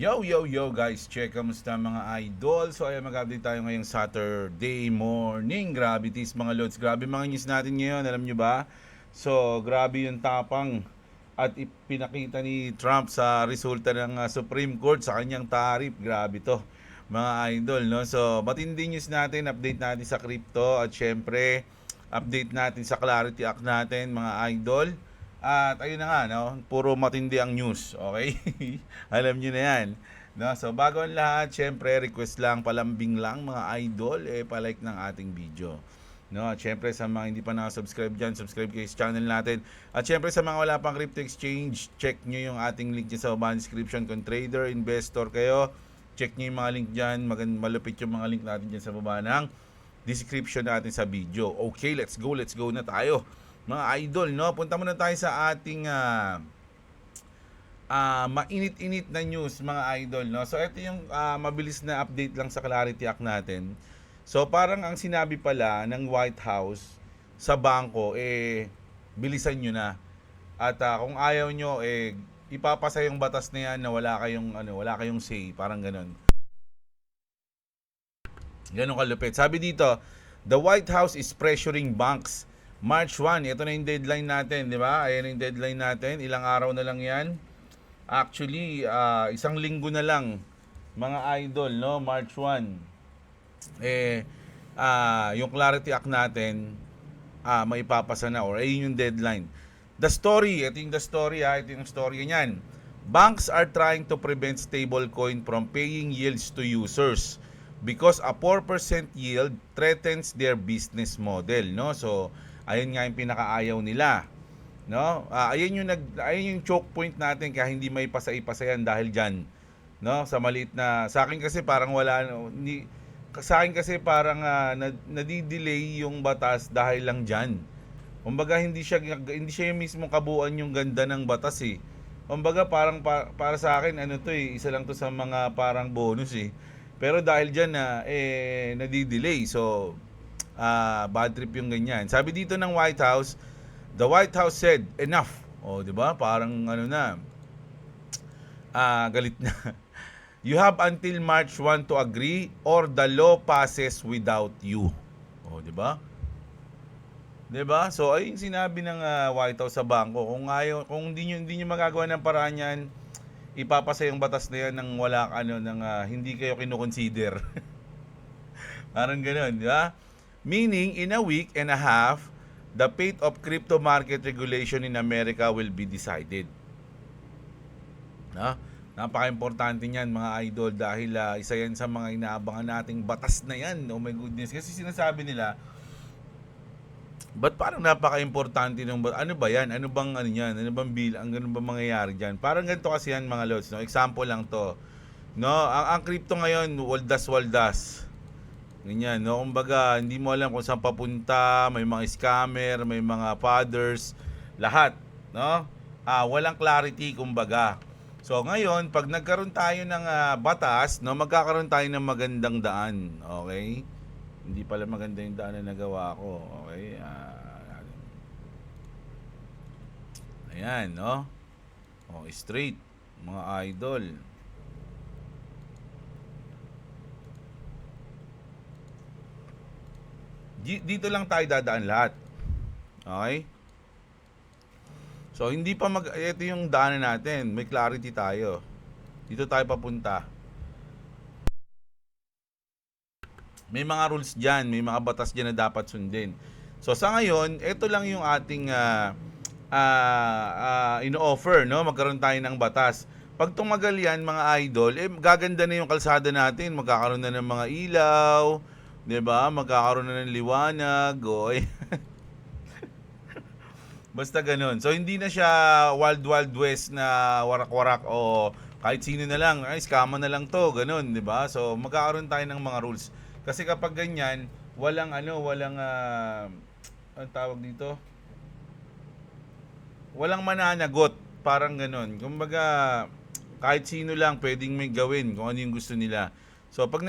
Yo, yo, yo guys, check kamusta mga idol. So ayan, mag-update tayo ngayong Saturday morning. Gravities mga lods, grabe mga news natin ngayon, alam nyo ba? So grabe yung tapang at ipinakita ni Trump sa resulta ng Supreme Court sa kanyang tarif. Grabe to mga idol, no? So matindi news natin, update natin sa crypto at syempre update natin sa Clarity Act natin mga idol. At ayun na nga, no? Puro matindi ang news, okay? Alam niyo na yan. No? So bago ang lahat, syempre request lang, palambing lang mga idol, palike ng ating video. No, at syempre sa mga hindi pa nakasubscribe dyan, subscribe kayo sa channel natin. At syempre sa mga wala pang crypto exchange, check nyo yung ating link dyan sa baba description. Kung trader, investor kayo, check nyo yung mga link dyan. Malupit yung mga link natin dyan sa baba ng description natin sa video. Okay, let's go na tayo. Mga idol, no? Punta muna tayo sa ating mainit-init na news mga idol, no? So ito yung mabilis na update lang sa Clarity Act natin. So parang ang sinabi pala ng White House sa bangko bilisan nyo na. At kung ayaw nyo ipapasa yung batas na yan na wala kayong say, parang ganun. Ganun kalupit. Sabi dito, the White House is pressuring banks. March 1, ito na yung deadline natin, di ba? Ayan yung deadline natin. Ilang araw na lang yan. Actually, isang linggo na lang, mga idol, no? March 1. Yung Clarity Act natin, maipapasa na or ayun yung deadline. The story, ito yung story niyan. Banks are trying to prevent stablecoin from paying yields to users because a 4% yield threatens their business model, no? So, ayun nga yung pinakaayaw nila, no? Ayun yung choke point natin kaya hindi may ipasa yan dahil diyan, no? Sa maliit na sa akin kasi parang wala ni sa akin kasi parang nadi-delay yung batas dahil lang diyan. Kumbaga hindi siya yung mismong kabuuan yung ganda ng batas eh. Kumbaga parang para sa akin ano to isa lang to sa mga parang bonus eh. Pero dahil diyan nadi-delay. So bad trip yung ganyan. Sabi dito ng White House, the White House said enough. Oh, 'di ba? Parang ano na. Galit na. You have until March 1 to agree or the law passes without you. Oh, 'di ba? 'Di ba? So ayun sinabi ng White House sa bangko, kung hindi niyo magagawa ng paraan 'yan, ipapasa yung batas na 'yan ng wala hindi kayo kino-consider. Parang ganoon, 'di ba? Meaning in a week and a half, the fate of crypto market regulation in America will be decided. No? Napaka-importante niyan mga idol dahil isa yan sa mga inaabangan nating batas na yan. Oh my goodness. Kasi sinasabi nila, ba't parang napaka-importante nung ano ba yan? Ano bang ano yan? Ano bang bilang? Ano bang mangyayari diyan? Parang ganito kasi yan mga lods, no? Example lang to. No, ang crypto ngayon, waldas-waldas. Ganyan, no? Kumbaga, hindi mo alam kung saan papunta, may mga scammer, may mga fathers, lahat, no? Walang clarity kumbaga. So ngayon, pag nagkaroon tayo ng batas, no, magkakaroon tayo ng magandang daan, okay? Hindi pala maganda yung daan na nagawa ko, okay? Ayan, no? Oh, straight, mga idol. Dito lang tayo dadaan lahat. Okay? So, hindi pa ito yung daanan natin. May clarity tayo. Dito tayo papunta. May mga rules dyan. May mga batas dyan na dapat sundin. So, sa ngayon, ito lang yung ating ino-offer, no? Magkaroon tayo ng batas. Pag tumagal yan, mga idol, gaganda na yung kalsada natin. Magkakaroon na ng mga ilaw, 'di ba? Magkakaroon na ng liwanag, basta ganun. So hindi na siya wild west na warak-warak o kahit sino na lang, ay scam na lang 'to, ganun, 'di ba? So magkakaroon tayo ng mga rules. Kasi kapag ganyan, walang ang tawag dito? Walang mananagot, parang ganun. Kumbaga kahit sino lang pwedeng may gawin kung ano yung gusto nila. So pag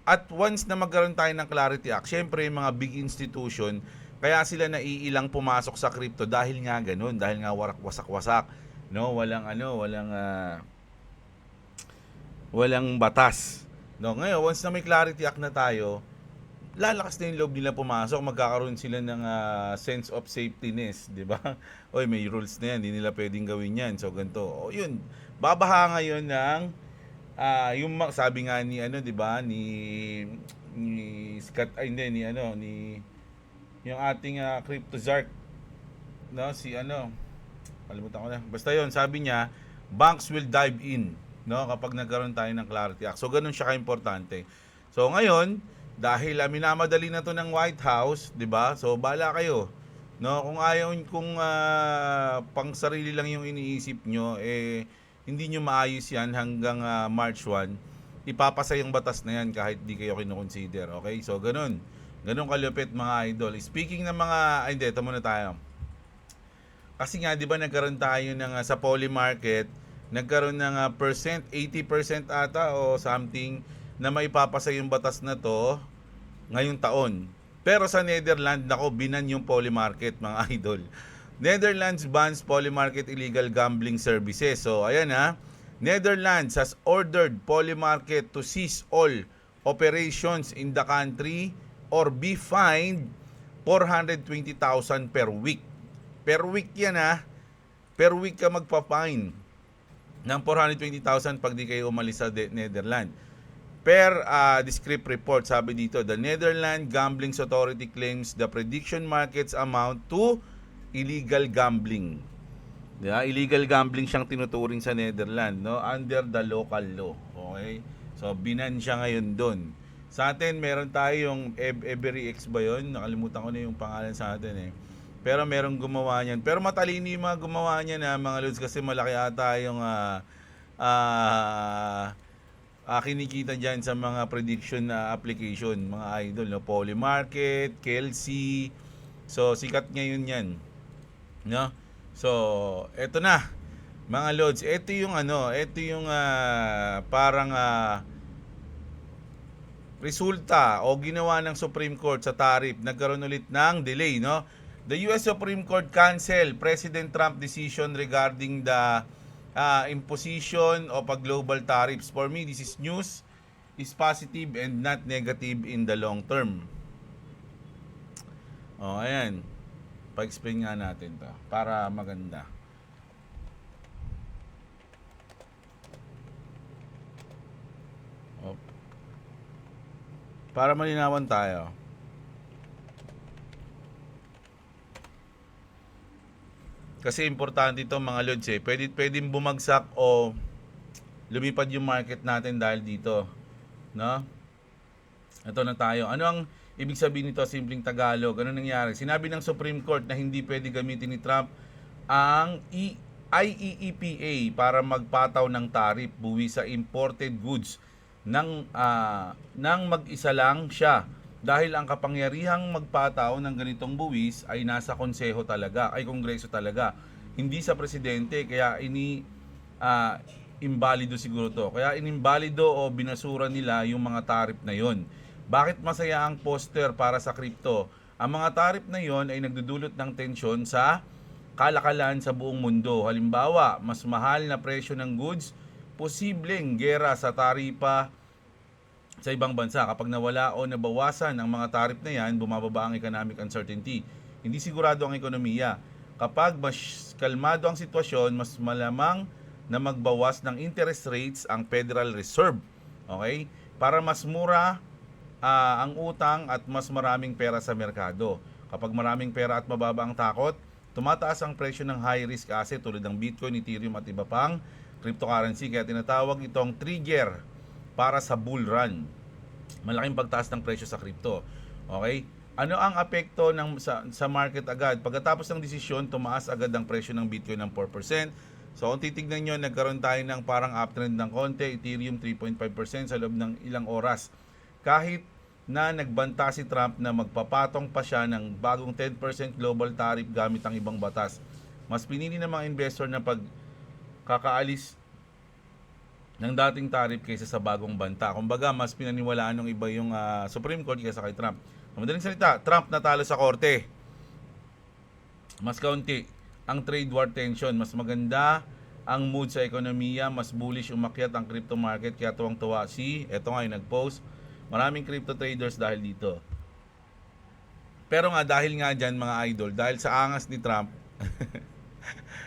at once na magkaroon tayo ng Clarity Act, syempre yung mga big institution, kaya sila naiilang pumasok sa crypto dahil nga ganun, dahil nga wasak-wasak, no? Walang walang batas. No, ngayon once na may Clarity Act na tayo, lalakas na yung loob nila pumasok, magkakaroon sila ng sense of safetyness, di ba? Oy, may rules na yan, hindi nila pwedeng gawin yan. So ganito. O yun, babaha ngayon ng sabi nga ni ano, di ba? Ni Scott ay hindi ni ano ni yung ating CryptoZark, no, si ano, kalimutan ko na. Basta yon, sabi niya, banks will dive in, no, kapag nagkaroon tayo ng Clarity Act. So ganun siya ka-importante. So ngayon, dahil minamadali na to ng White House, 'di ba? So bala kayo. No, kung ayaw kung pang sarili lang yung iniisip nyo, hindi nyo maayos yan hanggang March 1. Ipapasa yung batas na yan kahit di kayo kino-consider. Okay? So ganun. Ganun kalupit mga idol. Speaking ng mga hindi, ito muna tayo. Kasi nga 'di ba nagkaroon tayo ng sa Poly Market, nagkaroon ng 80% ata o something na maipapasa yung batas na to ngayong taon. Pero sa Netherlands, nako, binan yung Poly Market mga idol. Netherlands bans Poly Market illegal gambling services. So ayan Netherlands has ordered Poly Market to cease all operations in the country or be fined 420,000 per week. Per week yan Per week ka magpa-fine ng 420,000 pag di kayo umalis sa Netherlands. Per the script report, sabi dito, the Netherlands Gambling Authority claims the prediction markets amount to illegal gambling. Yeah, illegal gambling siyang tinuturing sa Netherlands, no, under the local law. Okay? So binan siya ngayon doon. Sa atin meron tayong EveryX ba 'yon? Nakalimutan ko na yung pangalan sa atin Pero merong gumawa niyan. Pero matalino yung mga gumawa niyan mga lods, kasi malaki ata yung kinikita dyan sa mga prediction na application, mga idol, no? Poly Market, Kelsey. So sikat ngayon yan, no? So eto na mga lods, ito yung parang resulta o ginawa ng Supreme Court sa tariff. Nagkaroon ulit ng delay, no? The US Supreme Court canceled President Trump decision regarding the imposition of a global tariffs. For me, this is news, is positive and not negative in the long term. Ayan. Pa-explain nga natin to para maganda. Para malinawan tayo. Kasi importante ito mga lods Pwedeng bumagsak o lumipad yung market natin dahil dito, no? Ito na tayo. Ano ang ibig sabihin nito, simpleng Tagalog? Ano nangyari? Sinabi ng Supreme Court na hindi pwede gamitin ni Trump ang IEEPA para magpataw ng tariff buwi sa imported goods ng mag-isa lang siya. Dahil ang kapangyarihang magpataw ng ganitong buwis ay nasa Kongreso talaga, hindi sa presidente. Kaya imbalido siguro to. Kaya inimbalido o binasura nila yung mga tarif na yon. Bakit masaya ang poster para sa crypto? Ang mga tarif na yon ay nagdudulot ng tensyon sa kalakalan sa buong mundo. Halimbawa, mas mahal na presyo ng goods, posibleng gera sa taripa sa ibang bansa. Kapag nawala o nabawasan ang mga tarif na yan, bumababa ang economic uncertainty. Hindi sigurado ang ekonomiya. Kapag mas kalmado ang sitwasyon, mas malamang na magbawas ng interest rates ang Federal Reserve. Okay? Para mas mura ang utang at mas maraming pera sa merkado. Kapag maraming pera at mababa ang takot, tumataas ang presyo ng high-risk asset tulad ng Bitcoin, Ethereum at iba pang cryptocurrency. Kaya tinatawag itong trigger para sa bull run. Malaking pagtaas ng presyo sa crypto. Okay? Ano ang apekto sa market agad? Pagkatapos ng desisyon, tumaas agad ang presyo ng Bitcoin ng 4%. So kung titignan nyo, nagkaroon tayo ng parang uptrend ng konti. Ethereum 3.5% sa loob ng ilang oras. Kahit na nagbanta si Trump na magpapatong pa siya ng bagong 10% global tariff gamit ang ibang batas, mas pinili ng mga investor na pagkakaalis ng dating tariff kaysa sa bagong banta. Kumbaga, mas pinaniwalaan ng iba yung Supreme Court kaysa kay Trump. Madaling salita, Trump natalo sa korte. Mas kaunti ang trade war tension. Mas maganda ang mood sa ekonomiya, mas bullish umakyat ang crypto market kaya tuwang-tuwa eto nga yung nag-post, maraming crypto traders dahil dito. Pero nga dahil nga dyan mga idol, dahil sa angas ni Trump,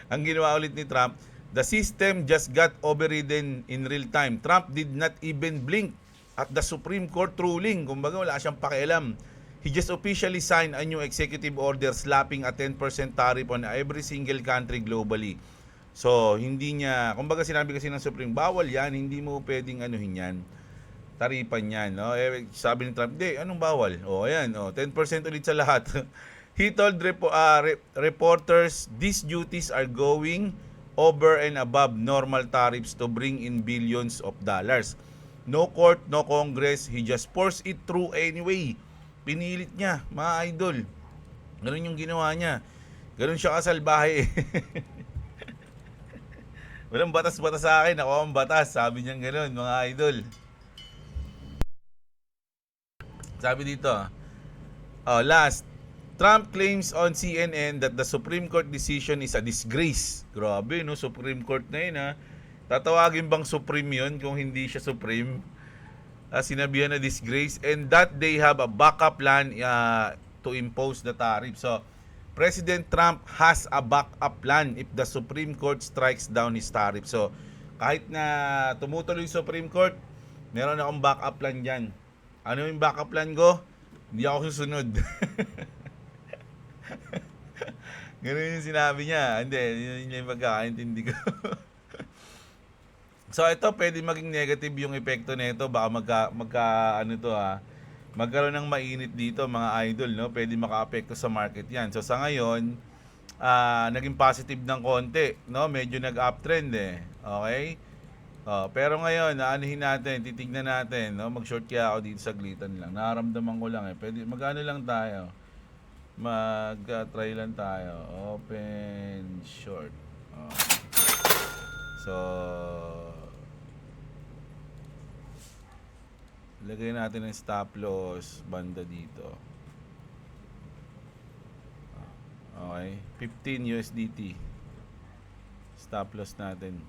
ang ginawa ulit ni Trump, the system just got overridden in real time. Trump did not even blink at the Supreme Court ruling. Kumbaga wala siyang pakialam. He just officially signed a new executive order slapping a 10% tariff on every single country globally. So, hindi niya, kumbaga sinabi kasi ng Supreme, bawal yan, hindi mo pwedeng anuhin yan, taripan yan. No? Sabi ni Trump, di, anong bawal? Ayan, 10% ulit sa lahat. He told reporters these duties are going over and above normal tariffs to bring in billions of dollars. No court, no Congress, he just forced it through anyway. Pinilit niya, mga idol. Ganun yung ginawa niya. Ganun siya kasalbahe. Walang batas-batas sa akin, ako ang batas. Sabi niya ganun, mga idol. Sabi dito, last, Trump claims on CNN that the Supreme Court decision is a disgrace. Grabe, no? Supreme Court na yun, ha? Tatawagin bang Supreme yun kung hindi siya Supreme? Sinabihan na disgrace. And that they have a backup plan to impose the tariff. So, President Trump has a backup plan if the Supreme Court strikes down his tariff. So, kahit na tumutuloy yung Supreme Court, meron akong backup plan dyan. Ano yung backup plan ko? Hindi ako susunod. Ganun yung sinabi niya. Hindi, yun yung pagkakaintindi ko. So, ito, pwede maging negative yung epekto nito. Baka magkaroon ng mainit dito mga idol, no? Pwede maka-apekto sa market yan. So sa ngayon, naging positive ng konti, no? Medyo nag-uptrend eh. Okay? Pero ngayon, anuhin natin, titignan natin, no? Mag-short kaya ako dito sa glitan lang. Nararamdaman ko lang eh. Pwede magano lang tayo. Mag-try lang tayo. Open short. So lagay natin ang stop loss banda dito. Okay, 15 USDT. Stop loss natin.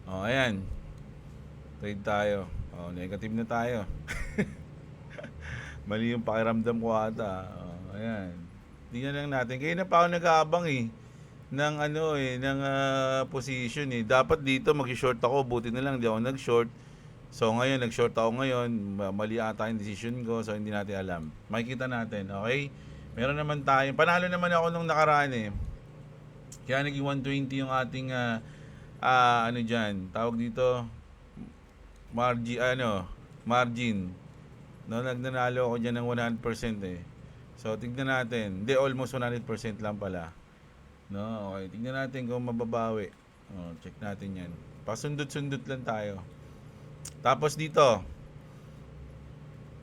Ayan. Trade tayo. Negative na tayo. Mali yung pakiramdam ko ata. Ayan. Tingnan lang natin. Kaya na pa ako nag-aabang ng position eh. Dapat dito mag-short ako, buti na lang di ako nag-short. So ngayon, nag-short ako ngayon, mali ata yung decision ko, so hindi natin alam. Makikita natin, okay? Meron naman tayo, panalo naman ako nung nakaraan eh. Kaya naging 120 yung ating, tawag dito, margin. No, nagnanalo ako dyan ng 100% eh. So tignan natin, hindi, almost 100% lang pala. No, okay, tignan natin kung mababawi. Check natin yan. Pasundot-sundot lang tayo. Tapos dito,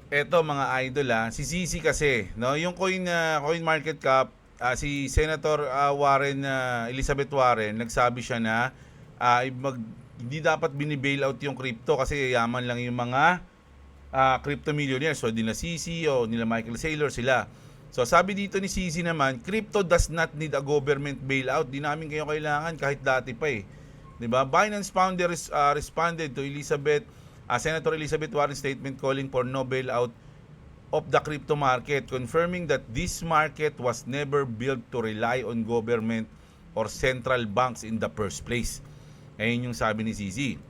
eto mga idol si CZ kasi, no, yung coin market cap, si Senator Elizabeth Warren, nagsabi siya na hindi dapat bini-bail out yung crypto kasi yaman lang yung mga crypto millionaires. So nila CZ o nila Michael Saylor sila. So sabi dito ni CZ naman, crypto does not need a government bailout. Di namin kayo kailangan kahit dati pa eh. 'Di ba? Binance founder responded to Senator Elizabeth Warren's statement calling for no bailout of the crypto market, confirming that this market was never built to rely on government or central banks in the first place. Ayun yung sabi ni CZ.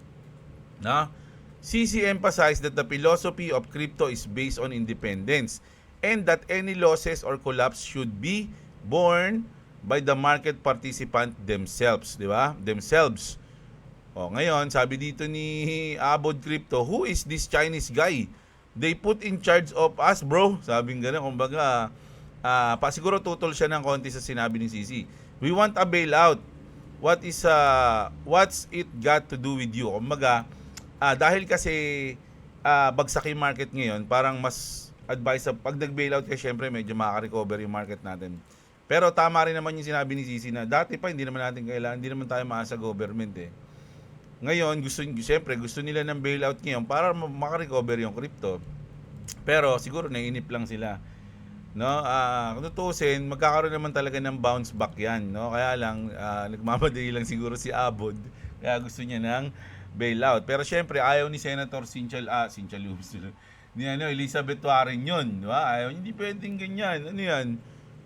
No? CZ emphasized that the philosophy of crypto is based on independence and that any losses or collapse should be borne by the market participant themselves, 'di ba? Themselves. Ngayon, sabi dito ni Abod Crypto, who is this Chinese guy? They put in charge of us, bro. Sabi nga gano'n, kumbaga, siguro tutol siya ng konti sa sinabi ni CC. We want a bailout. What's it got to do with you? Kumbaga, dahil kasi bagsak yung market ngayon, parang mas advice pag nag-bailout ka, syempre medyo makaka-recover yung market natin. Pero tama rin naman yung sinabi ni CC na dati pa hindi naman natin kailangan, hindi naman tayo maasa government eh. Ngayon, gusto nila ng bailout ngayon para makarecover yung crypto. Pero siguro naiinip lang sila. no? Kung tutuusin, magkakaroon naman talaga ng bounce back 'yan, no? Kaya lang nagmamadali lang siguro si Abod kaya gusto niya ng bailout. Pero syempre ayaw ni Senator Cynthia Lubis ni Elizabeth Warren 'yon, di ba? Ayaw, hindi pwedeng ganyan. Ano 'yan?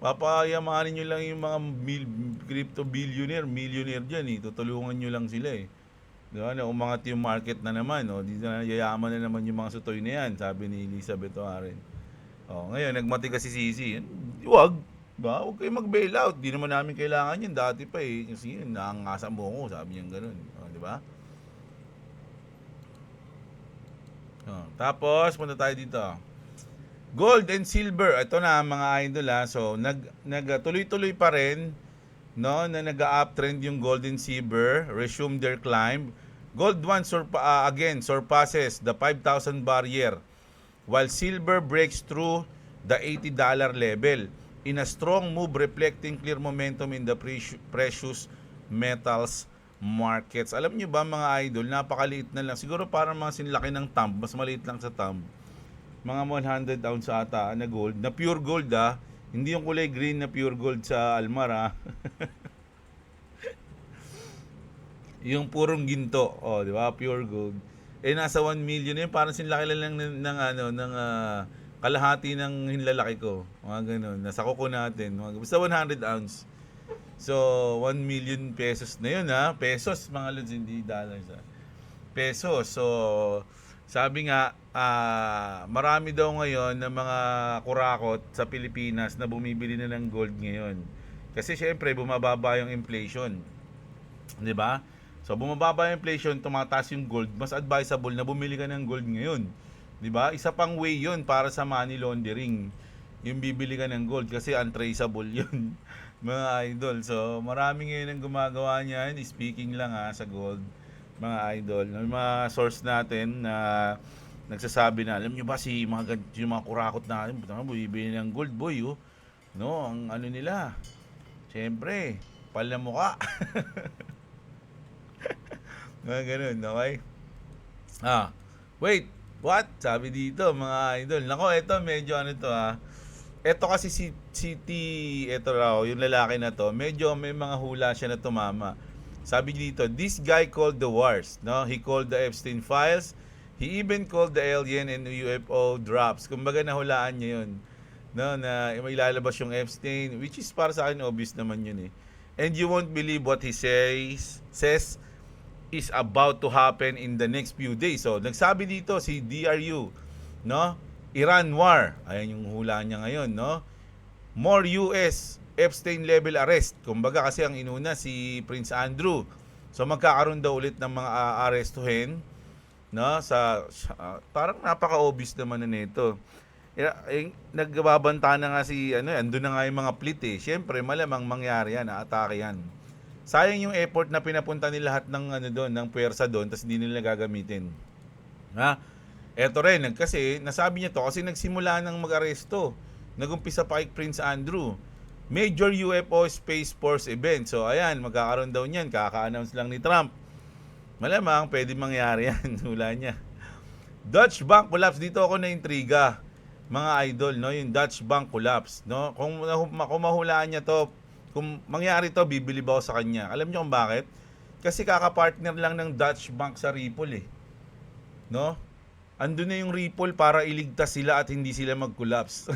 Papayamanin nyo lang yung mga crypto billionaire, millionaire dyan eh. Tutulungan nyo lang sila eh. Di ba? Na umangat yung market na naman. Oh. Di na yayaman na naman yung mga sutoy na yan, sabi ni Elizabeth Warren. Oh, ngayon, nagmati kasi si Sisi. Huwag. Diba? Huwag kayo mag-bailout. Di naman namin kailangan yun. Dati pa eh. Kasi yun, nakangasa mo ko. Sabi niya ganun. Oh, di ba? Oh, tapos, punta tayo dito. Gold and silver. Ito na mga idol ha. So, tuloy-tuloy pa rin no na nag-uptrend yung gold and silver, resume their climb. Gold again surpasses the 5,000 barrier while silver breaks through the $80 level in a strong move reflecting clear momentum in the precious metals markets. Alam niyo ba mga idol, napakaliit na lang. Siguro parang mga sinlaki ng thumb, mas maliit lang sa thumb. Mga 100 ounce ata na gold, na pure gold hindi yung kulay green na pure gold sa Almar yung purong ginto, di ba? Pure gold. Nasa 1 million yun, parang sinlaki lang ng kalahati ng hinlalaki ko. Mga ganun. Nasa kuko natin. Basta 100 ounce. So, 1 million pesos na yun Pesos, mga lods, hindi dollars Pesos. So, sabi nga, marami daw ngayon ng mga kurakot sa Pilipinas na bumibili na ng gold ngayon. Kasi syempre, bumababa yung inflation. 'Di ba? So, bumababa yung inflation, tumataas yung gold, mas advisable na bumili ka ng gold ngayon. 'Di ba? Isa pang way 'yun para sa money laundering. Yung bibili ka ng gold kasi untraceable 'yun, mga idol. So, marami ngayon ang gumagawa niyan. Speaking lang sa gold, mga idol. May mga source natin na nagsasabi na, alam nyo ba yung mga kurakot natin, bumibili ng gold boy no, ang ano nila, syempre, pal na mukha. Mga ganun, okay? Wait, what? Sabi dito, mga idol. Nako, eto medyo ano to Eto kasi eto raw, yung lalaki na to, medyo may mga hula siya na tumama. Sabi dito, this guy called the wars, no? He called the Epstein files. He even called the alien and UFO drops. Kumbaga nahulaan niya 'yun. No, na may ilalabas yung Epstein, which is para sa akin obvious naman 'yun eh. And you won't believe what he says is about to happen in the next few days. So, nagsabi dito si DRU, no? Iran war. Ayan yung hula niya ngayon, no? More US Epstein level arrest. Kumbaga kasi ang inuna si Prince Andrew. So magkakaroon daw ulit ng mga arestuhin, no? Parang napaka-obvious naman na nito. Nagbabanta na nga andun na nga yung mga fleet eh. Siyempre, malamang mangyari yan, atake yan. Sayang yung effort na pinapunta ni lahat ng doon, ng puwersa doon, tapos hindi nila gagamitin. Eto rin, kasi nasabi niya to kasi nagsimula ng mag-aresto. Nagumpisa pa kay Prince Andrew. Major UFO Space Force event. So ayan, magkakaroon daw niyan. Kaka-announce lang ni Trump. Malamang pwede mangyari yan. Hula niya. Dutch Bank collapse. Dito ako na-intriga, mga idol, no? Yung Dutch Bank collapse, no? Kung mahulaan niya to, kung mangyari to, bibili ba ako sa kanya? Alam niyo kung bakit? Kasi kaka-partner lang ng Dutch Bank sa Ripple no? Andun na yung Ripple para iligtas sila at hindi sila mag-collapse.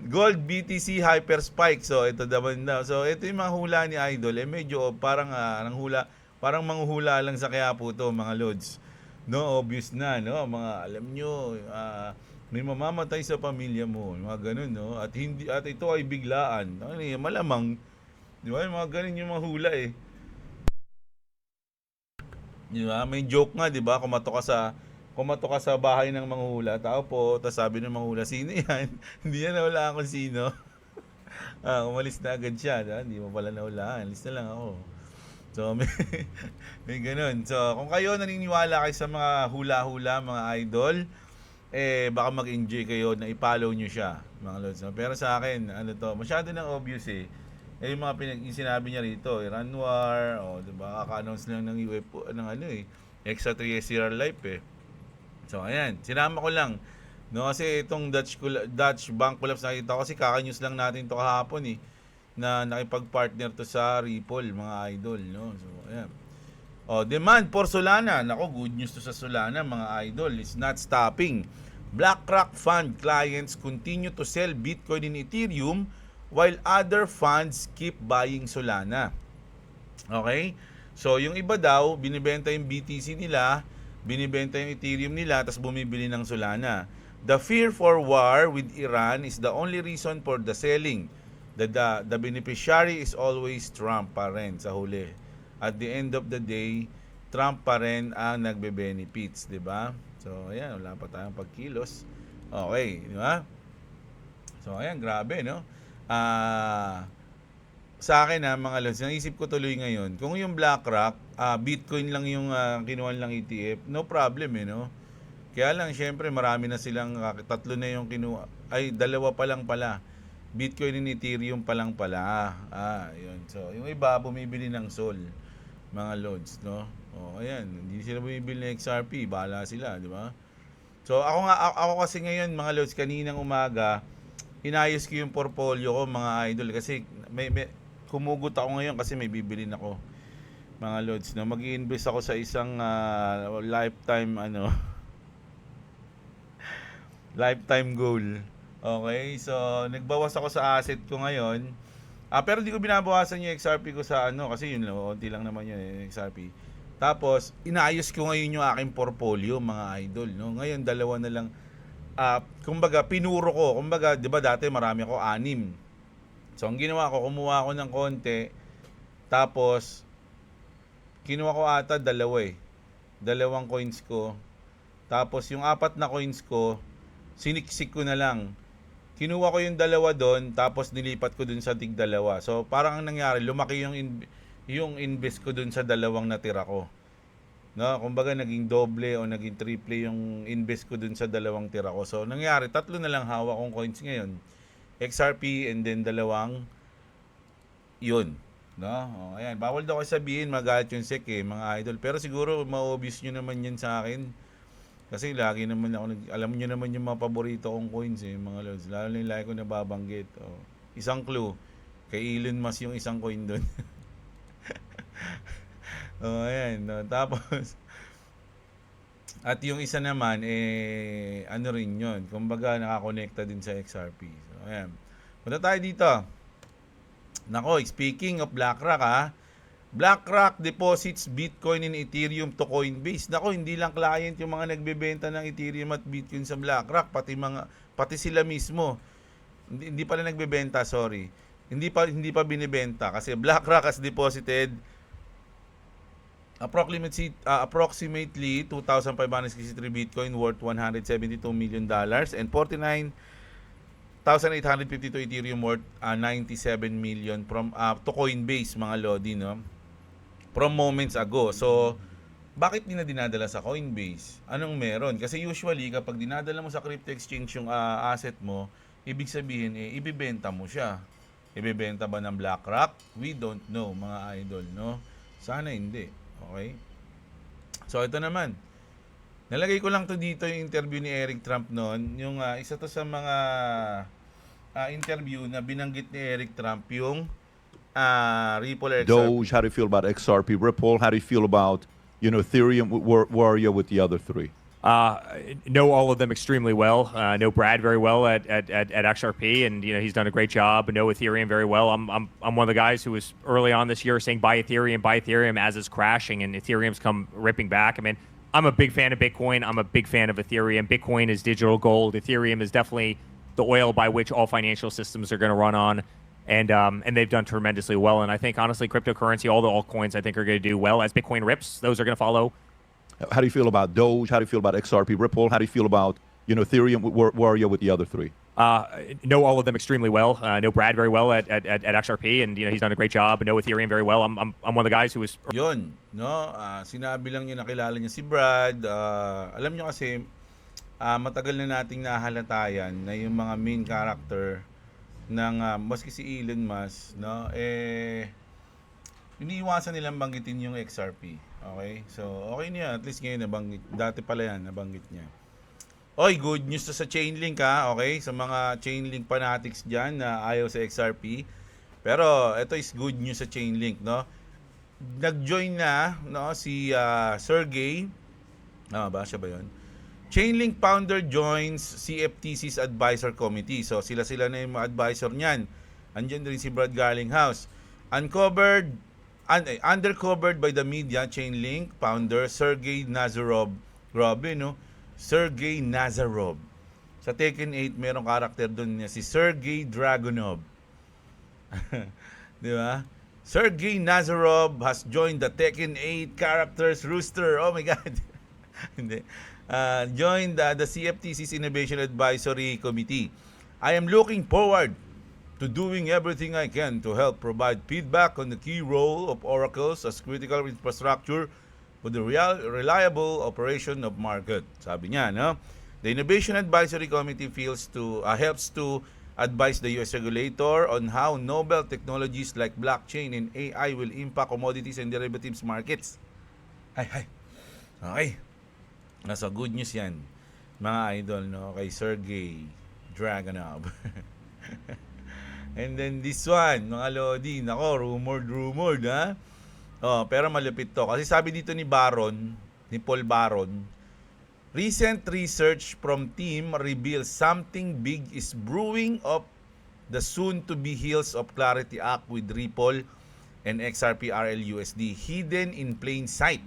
Gold BTC hyper spike. So ito naman daw. So ito yung mga hula ni Idol. Medyo parang parang manghuhula lang sa Quiapo to, mga lods. No, obvious na, no? Mga alam nyo, may mamamatay sa pamilya mo, mga ganun, no? At ito ay biglaan. Malamang, di ba? Mga ganun yung mga hula eh. Di ba? May joke nga, di ba? Kumato ka sa bahay ng manghula, tao po, tapos sabi ng manghula, sino yan? Hindi niya nahulaan kung sino. Umalis na agad siya, hindi mo pala nahulaan, alis na lang ako. So, may ganun. So, kung kayo naniniwala kayo sa mga hula-hula, mga idol, baka mag-enjoy kayo na i-follow nyo siya, mga lods. Pero sa akin, masyado nang obvious eh. Yung mga yung sinabi niya rito, Iran war, diba, kaka-announce lang ng UFO, extraterrestrial life eh. So, ayan, sinama ko lang. No, kasi itong Dutch Bank collapse nakita ko kasi kaka-news lang natin to kahapon eh na nakipag-partner to sa Ripple, mga idol, no. So, ayan. Oh, demand for Solana. Nako, good news to sa Solana, mga idol. Is not stopping. BlackRock fund clients continue to sell Bitcoin and Ethereum while other funds keep buying Solana. Okay? So, yung iba daw, binibenta yung BTC nila, binibenta yung Ethereum nila, tapos bumibili ng Solana. The fear for war with Iran is the only reason for the selling. The beneficiary is always Trump pa rin sa huli. At the end of the day, Trump pa rin ang nagbe-benefits, di ba? So, ayan, wala pa tayong pagkilos. Okay, di ba? So, ayan, grabe, no? Sa akin mga lods, naisip ko tuloy ngayon, kung yung BlackRock, Bitcoin lang yung kinuha lang ETF, no problem no? Kaya lang, syempre, marami na silang, tatlo na yung kinuha, ay, dalawa pa lang pala. Bitcoin and Ethereum pa lang pala. Yun. So, yung iba, bumibili ng Sol, mga lods, no? Ayan, hindi sila bumibili ng XRP, bahala sila, di ba? So, ako kasi ngayon, mga lods, kaninang umaga, inayos ko yung portfolio ko, mga idol, kasi may humugot ako ngayon kasi may bibilin ako, mga lods, no? Mag-i-invest ako sa isang lifetime lifetime goal. Okay, so nagbawas ako sa asset ko ngayon. Pero di ko binabawasan yung XRP ko sa kasi yun lang, unti lang naman yun XRP. Tapos inaayos ko ngayon yung aking portfolio, mga idol, no? Ngayon dalawa na lang. Kumbaga pinuro ko, kumbaga 'di ba dati marami ako 6. So ang ginawa ko, kumuha ako ng konti. Tapos kinuha ko ata dalawang coins ko. Tapos yung 4 na coins ko, siniksik ko na lang. Kinuha ko yung dalawa doon, tapos nilipat ko dun sa tig-dalawa. So parang ang nangyari, lumaki yung invest ko dun sa dalawang natira ko. No, kumbaga naging doble o naging triple yung invest ko dun sa dalawang tira ko. So nangyari, 3 na lang hawak kong coins ngayon. XRP and then dalawang yun. No? Ayan, bawal daw kayo sabihin, magalit yung SEC mga idol. Pero siguro ma-obvious nyo naman yan sa akin. Kasi lagi naman ako, alam niyo naman yung mga paborito kong coins mga lods. Lalo na yung lagi ko nababanggit. Isang clue, kay Elon Musk yung isang coin doon. Ayan. No? Tapos, at yung isa naman, ano rin yun. Kumbaga, nakakonekta din sa XRP. So, ayan. Punta tayo dito. Nako, speaking of BlackRock BlackRock deposits Bitcoin and Ethereum to Coinbase. Nako, hindi lang client yung mga nagbebenta ng Ethereum at Bitcoin sa BlackRock, pati sila mismo. Hindi pala nagbebenta, sorry. Hindi pa binibenta kasi BlackRock has deposited approximately 2,563 Bitcoin worth $172 million and 49,852 Ethereum worth 97 million from to Coinbase, mga lodi, no? From moments ago. So, bakit dinadala sa Coinbase? Anong meron? Kasi usually, kapag dinadala mo sa crypto exchange yung asset mo, ibig sabihin, ibibenta mo siya. Ibibenta ba ng BlackRock? We don't know, mga idol, no? Sana hindi. Okay? So, ito naman. Nalagay ko lang to dito yung interview ni Eric Trump noon. Yung isa to sa mga interview na binanggit ni Eric Trump yung Ripple XRP. Doge, how do you feel about XRP? Ripple, how do you feel about, Ethereum? Where are you with the other three? Know all of them extremely well. Know Brad very well at XRP, and he's done a great job. Know Ethereum very well. I'm one of the guys who was early on this year saying buy Ethereum as it's crashing, and Ethereum's come ripping back. I mean, I'm a big fan of Bitcoin. I'm a big fan of Ethereum. Bitcoin is digital gold. Ethereum is definitely the oil by which all financial systems are going to run on. And they've done tremendously well. And I think, honestly, cryptocurrency, all the altcoins, I think, are going to do well. As Bitcoin rips, those are going to follow. How do you feel about Doge? How do you feel about XRP? Ripple? How do you feel about, Ethereum? Where are you with the other three? Know all of them extremely well. Know Brad very well at XRP, and he's done a great job. Know Ethereum very well. I'm one of the guys who was... Yun, no? Sinabi lang niya, nakilala niya si Brad. Alam niyo kasi, matagal na nating nahalatayan na yung mga main character ng maski si Elon Musk, no, iniiwasan nilang banggitin yung XRP. Okay, so okay niya, at least ngayon nabanggit. Dati pala yan nabanggit niya. Oy, good news to sa Chainlink ha, okay? Sa mga Chainlink fanatics dyan na ayaw sa XRP. Pero ito is good news sa Chainlink, no? Nag-join na no si Sergey. Ba siya ba 'yon? Chainlink founder joins CFTC's advisor committee. So sila na yung mga advisor niyan. Andiyan din si Brad Garlinghouse. Undercovered by the media, Chainlink founder Sergey Nazarov. Grabe, no? Sergey Nazarov. Sa Tekken 8, merong karakter doon niya si Sergey Dragunov. Di ba? Sergey Nazarov has joined the Tekken 8 characters rooster. Oh my God. Hindi. Joined the CFTC's Innovation Advisory Committee. I am looking forward to doing everything I can to help provide feedback on the key role of oracles as critical infrastructure for the reliable operation of market. Sabi niya, no? The Innovation Advisory Committee helps to advise the US regulator on how novel technologies like blockchain and AI will impact commodities and derivatives markets. Ay. Okay. Nasa good news yan, mga idol, no? Kay Sergey Dragunov. And then this one, mga Lodi, nako, rumored, ha? Pero malupit to. Kasi sabi dito ni Paul Baron, recent research from team reveals something big is brewing of the soon-to-be heels of Clarity Act with Ripple and XRP RLUSD hidden in plain sight.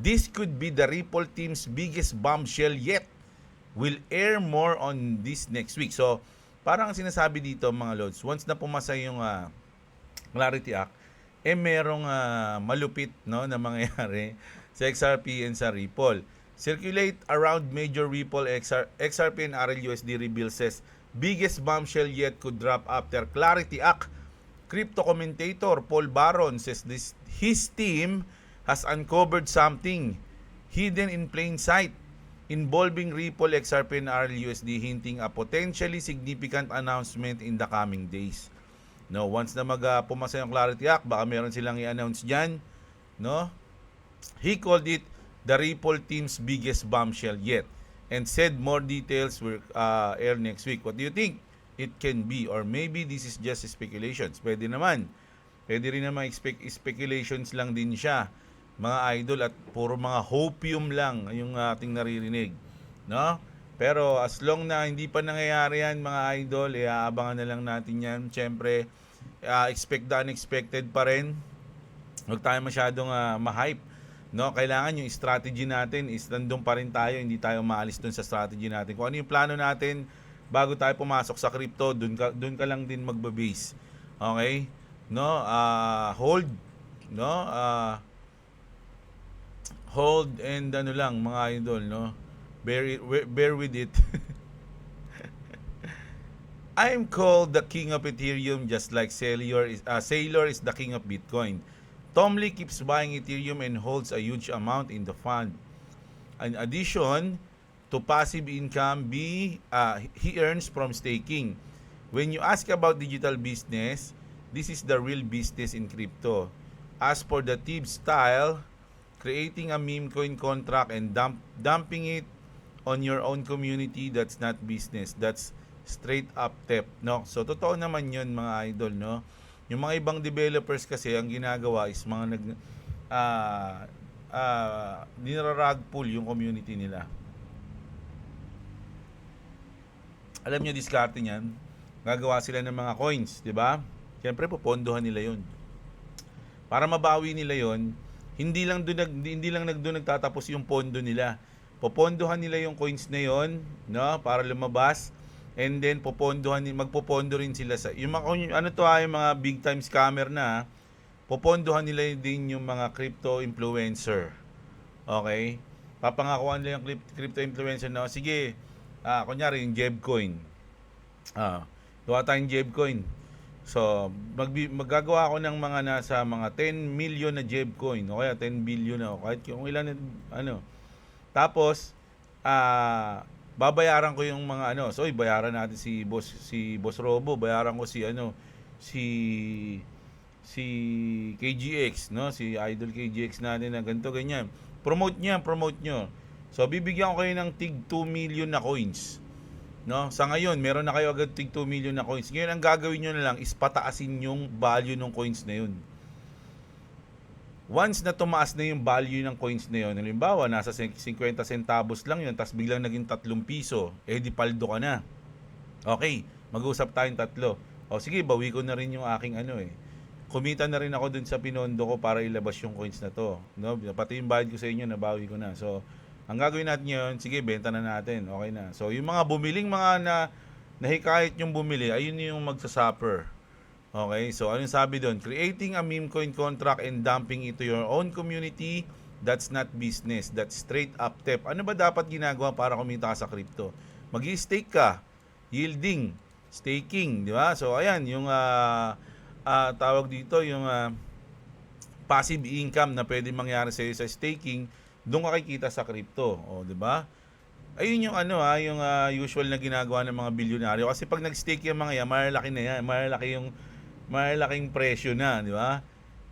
This could be the Ripple team's biggest bombshell yet. We'll air more on this next week. So, parang sinasabi dito mga Lods, once na pumasa yung Clarity Act, merong malupit, no, na mangyayari sa XRP and sa Ripple. Circulate around major Ripple XRP and RLUSD reveal says biggest bombshell yet could drop after Clarity Act. Crypto commentator Paul Baron says his team has uncovered something hidden in plain sight involving Ripple, XRP, and RLUSD, hinting a potentially significant announcement in the coming days. No, once na pumasa yung Clarity Act, baka meron silang i-announce dyan. No? He called it the Ripple team's biggest bombshell yet and said more details will air next week. What do you think it can be? Or maybe this is just speculations. Pwede naman. Pwede rin naman speculations lang din siya, mga idol, at puro mga hopium lang yung ating naririnig, no? Pero as long na hindi pa nangyayari yan, mga idol, aabangan na lang natin yan. Siyempre, expect the unexpected pa rin. Huwag tayo masyadong ma-hype, no? Kailangan yung strategy natin is nandun pa rin tayo, hindi tayo maalis dun sa strategy natin. Kung ano yung plano natin bago tayo pumasok sa crypto, dun ka lang din magbe-base. Okay? No? Hold, no? Hold and ano lang, mga idol, no? Bear with it. I am called the king of Ethereum just like Saylor is the king of Bitcoin. Tom Lee keeps buying Ethereum and holds a huge amount in the fund. In addition to passive income he earns from staking. When you ask about digital business, this is the real business in crypto. As for the thief style, creating a meme coin contract and dumping it on your own community, that's not business. That's straight up theft, no? So totoo naman 'yun, mga idol, no? Yung mga ibang developers kasi ang ginagawa is mga dinarag pull yung community nila. Alam niyo diskarte niyan, gagawa sila ng mga coins, 'di ba? Siyempre popondohan nila 'yon. Para mabawi nila 'yon, hindi lang doon nagtatapos yung pondo nila. Popondohan nila yung coins na 'yon, no, para lumabas, and then magpopondo rin sila sa yung mga yung mga big time scammer na, popondohan nila din yung mga crypto influencer. Okay? Papangakuan nila yung crypto influencer na, sige, kunyari yung Jebcoin. Gawa tayong Jebcoin. So, maggagawa ako ng mga nasa mga 10 million na Jebcoin o kaya 10 billion na, o kahit kung ilan Tapos, babayaran ko yung mga so bayaran natin si Boss Robo, bayaran ko si KGX, no? Si Idol KGX natin na ganito ganyan. Promote nyo. So bibigyan ko kayo ng tig 2 million na coins. No? Sa ngayon, meron na kayo agad tig 2 million na coins. Ngayon ang gagawin nyo na lang is pataasin yung value ng coins na yun. Once na tumaas na yung value ng coins na yun, halimbawa nasa 50 centavos lang yun, tapos biglang naging 3 piso, eh di paldo ka na. Okay, mag-usap tayong tatlo. O sige, bawi ko na rin yung aking kumita na rin ako dun sa pinondo ko para ilabas yung coins na to. No? Pati yung bayad ko sa inyo, nabawi ko na. So, ang gagawin natin yun, sige, benta na natin. Okay na. So, yung mga bumiling mga nahikayat yung bumili, ayun yung magsasuffer. Okay? So, anong sabi doon? Creating a meme coin contract and dumping it to your own community, that's not business. That's straight up theft. Ano ba dapat ginagawa para kumita ka sa crypto? Mag-i-stake ka. Yielding. Staking. Di ba? So, ayan. Yung tawag dito, yung passive income na pwede mangyari sa iyo sa staking, doon ka kikita sa crypto, di ba? Ayun yung yung usual na ginagawa ng mga bilyonaryo kasi pag nag-stake yung mga yan, malalaki na yan, malalaking presyo na, di ba?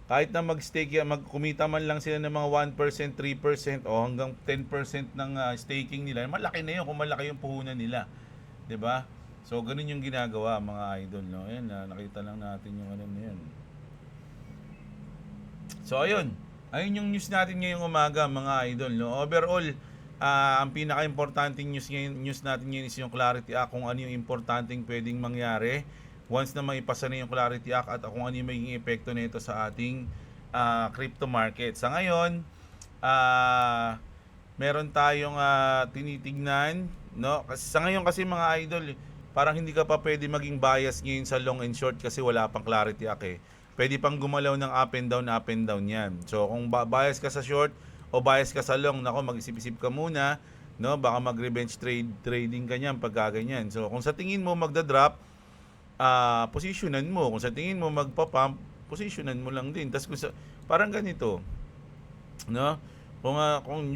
Kahit na mag-stake yan, kumita man lang sila ng mga 1%, 3% o hanggang 10% ng staking nila, malaki na yun kung malaki yung puhunan nila, di ba? So ganun yung ginagawa mga idol, no? Ayan, nakita lang natin yung na yan. So ayun yung news natin ngayong umaga mga idol, no? Overall, ang pinaka-importanting news natin ngayon is yung Clarity Act, kung ano yung importanteng pwedeng mangyari once na maipasa na yung Clarity Act at kung ano yung magiging epekto nito sa ating crypto market. Sa ngayon, meron tayong tinitignan, no? Kasi sa ngayon kasi mga idol, parang hindi ka pa pwede maging bias ngayon sa long and short kasi wala pang Clarity Act eh. Pwede pang gumalaw ng up and down yan. So kung bias ka sa short o bias ka sa long, nako mag-isip-isip ka muna, no? Baka mag-revenge trading ka niyan pag gaganyan. So kung sa tingin mo magda-drop, positionan mo. Kung sa tingin mo magpa-pump, positionan mo lang din. Tas parang ganito, no? Kung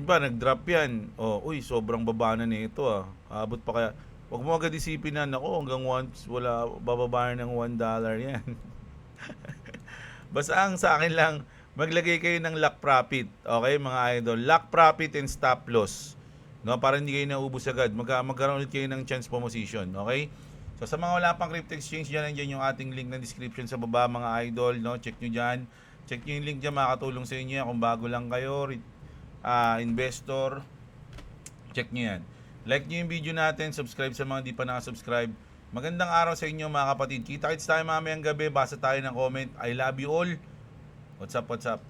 ba nag-drop yan, uy, sobrang baba na nito Abot pa kaya. Huwag mo agad isipin na, nako, hanggang once wala bababa ng $1 yan. Basta ang sa akin lang, maglagay kayo ng lock profit. Okay, mga idol? Lock profit and stop loss. No, para hindi kayo naubos agad. Magkaroon ulit kayo ng chance position. Okay? So, sa mga wala pang crypto exchange, dyan, nandiyan yung ating link na description sa baba, mga idol. No? Check nyo dyan. Check nyo yung link dyan, makakatulong sa inyo yan. Kung bago lang kayo, investor, check nyo yan. Like nyo yung video natin, subscribe sa mga di pa nakasubscribe. Magandang araw sa inyo mga kapatid. Kita-kits tayo mamayang gabi. Basa tayo ng comment. I love you all. What's up, what's up?